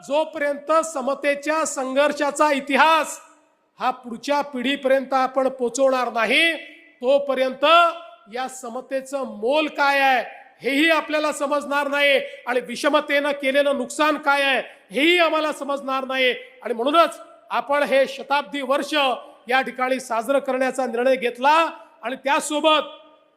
जोपर्यंत समतेच्या संघर्षाचा इतिहास हा पुढच्या पिढीपर्यंत आपण पोहोचवणार नाही तोपर्यंत या समतेचं मोल काय आहे हेही आपल्याला समजणार नाही आणि विषमतेनं केलेलं नुकसान काय आहे हेही आम्हाला समजणार नाही। आणि म्हणूनच आपण हे शताब्दी वर्ष या ठिकाणी साजरं करण्याचा निर्णय घेतला आणि त्यासोबत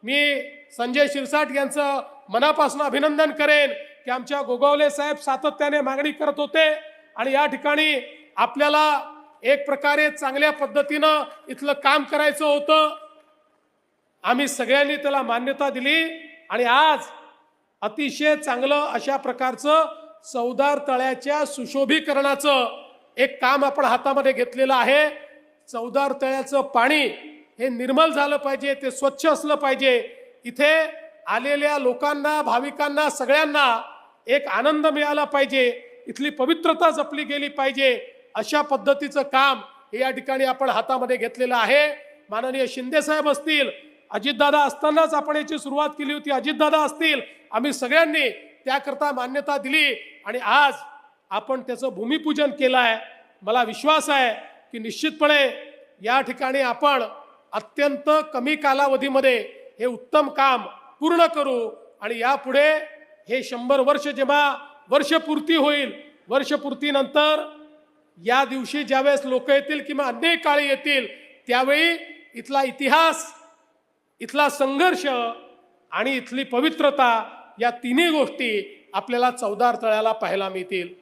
मी संजय शिरसाट यांचं मनापासून अभिनंदन करेन की आमच्या गोगावले साहेब सातत्याने मागणी करत होते आणि या ठिकाणी आपल्याला एक प्रकारे चांगल्या पद्धतीनं इथलं काम करायचं होतं। आम्ही सगळ्यांनी त्याला मान्यता दिली आणि आज अतिशय चांगलं अशा प्रकारचं चौदार तळ्याच्या सुशोभीकरणाचं एक काम आपण हातामध्ये घेतलेलं आहे। चौदार तळ्याचं पाणी हे निर्मल झालं पाहिजे, ते स्वच्छ असलं पाहिजे, इथे आलेल्या लोकांना भाविकांना सगळ्यांना एक आनंद मिळाला पाहिजे, इथली पवित्रता जपली गेली पाहिजे, अशा पद्धतीचं काम हे या ठिकाणी आपण हातामध्ये घेतलेलं आहे। माननीय शिंदे साहेब असतील, अजितदादा असतानाच आपण याची सुरुवात केली होती, अजितदादा असतील, आम्ही सगळ्यांनी त्याकरता मान्यता दिली आणि आज आपण त्याचं भूमिपूजन केलं आहे। मला विश्वास आहे की निश्चितपणे या ठिकाणी आपण अत्यंत कमी कालावधीमध्ये हे उत्तम काम पूर्ण करू आणि यापुढे हे 100 वर्ष जेव्हा वर्षपूर्ती होईल, वर्षपूर्तीनंतर या दिवशी ज्यावेळेस लोक येतील किंवा अन्य काळी येतील त्यावेळी इथला इतिहास, इथला संघर्ष आणि इथली पवित्रता या तिन्ही गोष्टी आपल्याला चौदार तळ्याला पाहायला मिळतील।